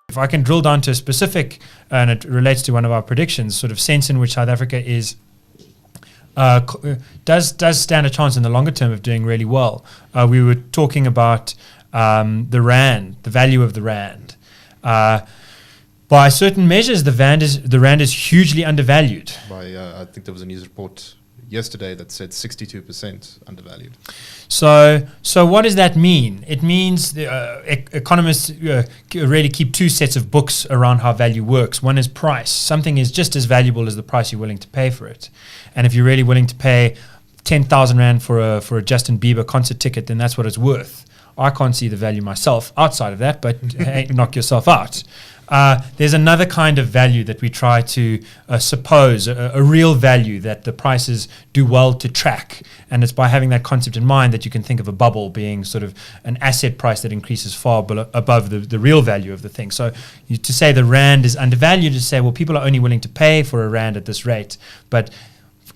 If I can drill down to a specific, and it relates to one of our predictions, sort of sense in which South Africa is does stand a chance in the longer term of doing really well. We were talking about the rand, the value of the rand. By certain measures, the rand is hugely undervalued. I think there was a news report yesterday that said 62% undervalued. So what does that mean? It means economists really keep two sets of books around how value works. One is price. Something is just as valuable as the price you're willing to pay for it. And if you're really willing to pay 10,000 Rand for a Justin Bieber concert ticket, then that's what it's worth. I can't see the value myself outside of that, but hey, knock yourself out. There's another kind of value that we try to suppose, a real value that the prices do well to track. And it's by having that concept in mind that you can think of a bubble being sort of an asset price that increases far above the real value of the thing. So to say the rand is undervalued is to say, well, people are only willing to pay for a rand at this rate. But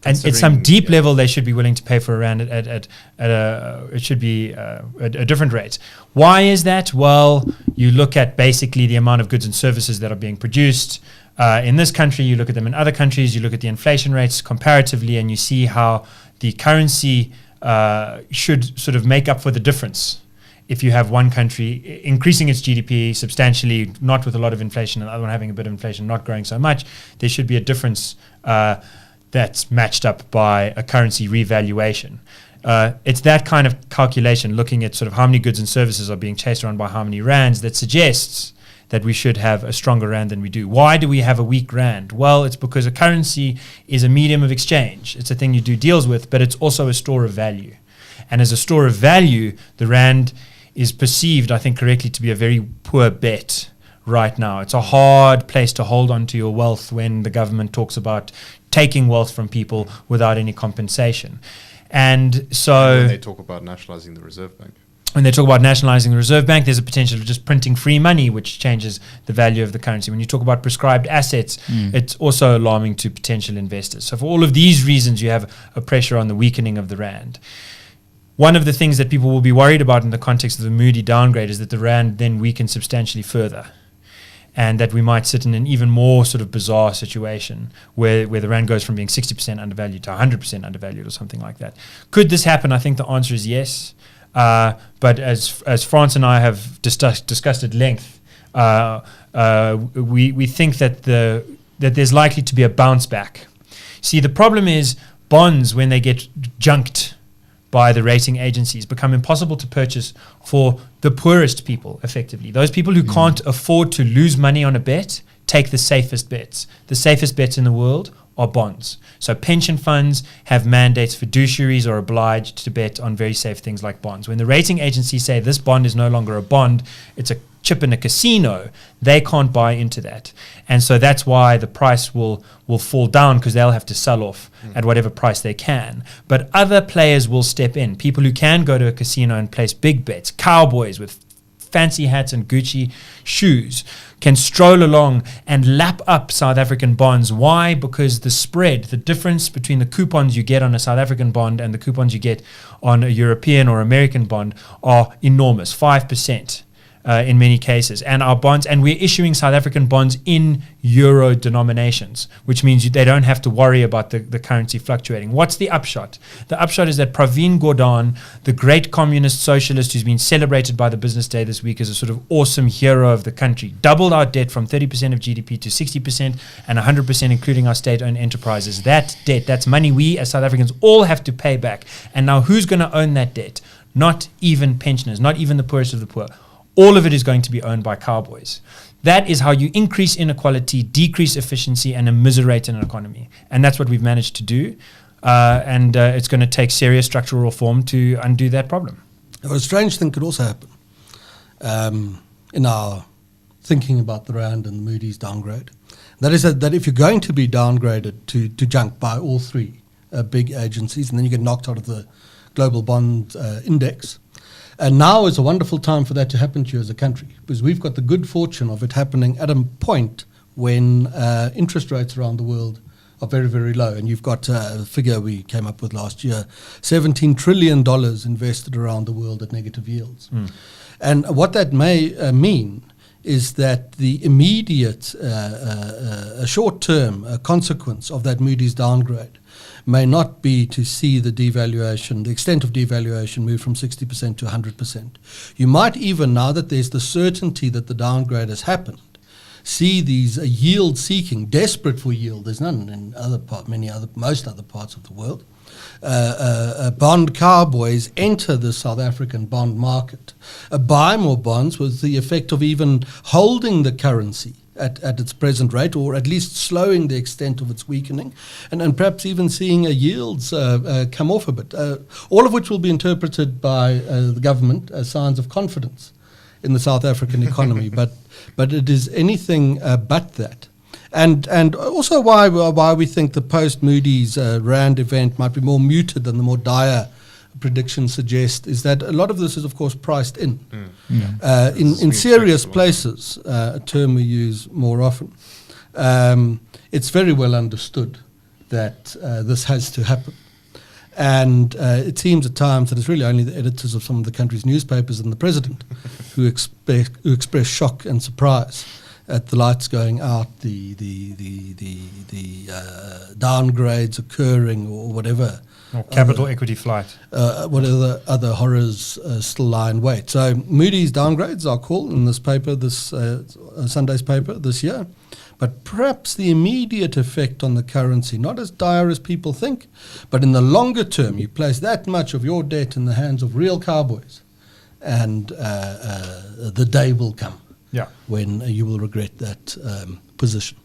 and at some deep level, they should be willing to pay for a rand it should be a different rate. Why is that? Well, you look at basically the amount of goods and services that are being produced in this country. You look at them in other countries. You look at the inflation rates comparatively, and you see how the currency should sort of make up for the difference. If you have one country increasing its GDP substantially, not with a lot of inflation, and the other one having a bit of inflation, not growing so much, there should be a difference that's matched up by a currency revaluation. It's that kind of calculation, looking at sort of how many goods and services are being chased around by how many rands, that suggests that we should have a stronger rand than we do. Why do we have a weak rand? Well, it's because a currency is a medium of exchange. It's a thing you do deals with, but it's also a store of value. And as a store of value, the rand is perceived, I think correctly, to be a very poor bet right now. It's a hard place to hold on to your wealth when the government talks about taking wealth from people without any compensation. And so when they talk about nationalizing the Reserve Bank. When they talk about nationalizing the Reserve Bank, there's a potential of just printing free money, which changes the value of the currency. When you talk about prescribed assets, it's also alarming to potential investors. So for all of these reasons, you have a pressure on the weakening of the rand. One of the things that people will be worried about in the context of the Moody downgrade is that the rand then weakens substantially further, and that we might sit in an even more sort of bizarre situation where the rand goes from being 60% undervalued to 100% undervalued or something like that. Could this happen? I think the answer is yes. But as Frans and I have discussed at length, we think that there's likely to be a bounce back. See, the problem is bonds, when they get junked by the rating agencies, become impossible to purchase for the poorest people, effectively. Those people who can't afford to lose money on a bet take the safest bets. The safest bets in the world are bonds. So pension funds have mandates, fiduciaries are obliged to bet on very safe things like bonds. When the rating agencies say this bond is no longer a bond, it's a chip in a casino, they can't buy into that. And so that's why the price will fall down, because they'll have to sell off at whatever price they can. But other players will step in. People who can go to a casino and place big bets, cowboys with fancy hats and Gucci shoes, can stroll along and lap up South African bonds. Why? Because the spread, the difference between the coupons you get on a South African bond and the coupons you get on a European or American bond are enormous, 5%. In many cases, and our bonds, and we're issuing South African bonds in euro denominations, which means they don't have to worry about the currency fluctuating. What's the upshot? The upshot is that Pravin Gordhan, the great communist socialist who's been celebrated by the Business Day this week as a sort of awesome hero of the country, doubled our debt from 30% of GDP to 60% and 100%, including our state-owned enterprises. That debt, that's money we as South Africans all have to pay back. And now who's going to own that debt? Not even pensioners, not even the poorest of the poor. All of it is going to be owned by cowboys. That is how you increase inequality, decrease efficiency, and immiserate an economy. And that's what we've managed to do. And it's going to take serious structural reform to undo that problem. A strange thing could also happen in our thinking about the rand and Moody's downgrade. That is that if you're going to be downgraded to junk by all three big agencies, and then you get knocked out of the global bond index, and now is a wonderful time for that to happen to you as a country, because we've got the good fortune of it happening at a point when interest rates around the world very, very low. And you've got a figure we came up with last year, $17 trillion invested around the world at negative yields. And what that may mean is that the immediate short-term consequence of that Moody's downgrade may not be to see the devaluation, the extent of devaluation move from 60% to 100%. You might even, now that there's the certainty that the downgrade has happened, see these yield-seeking, desperate for yield. There's none in most other parts of the world. Bond cowboys enter the South African bond market, buy more bonds with the effect of even holding the currency at its present rate, or at least slowing the extent of its weakening, and perhaps even seeing yields come off a bit, all of which will be interpreted by the government as signs of confidence in the South African economy. But it is anything but that. And also why we think the post-Moody's Rand event might be more muted than the more dire predictions suggest is that a lot of this is, of course, priced in. In serious places, a term we use more often, it's very well understood that this has to happen. And it seems at times that it's really only the editors of some of the country's newspapers and the president who express shock and surprise at the lights going out, the downgrades occurring, or whatever. Or capital equity flight. Whatever other horrors still lie in wait. So Moody's downgrades are called in this paper, this Sunday's paper this year. But perhaps the immediate effect on the currency, not as dire as people think, but in the longer term, you place that much of your debt in the hands of real cowboys, and the day will come when you will regret that position.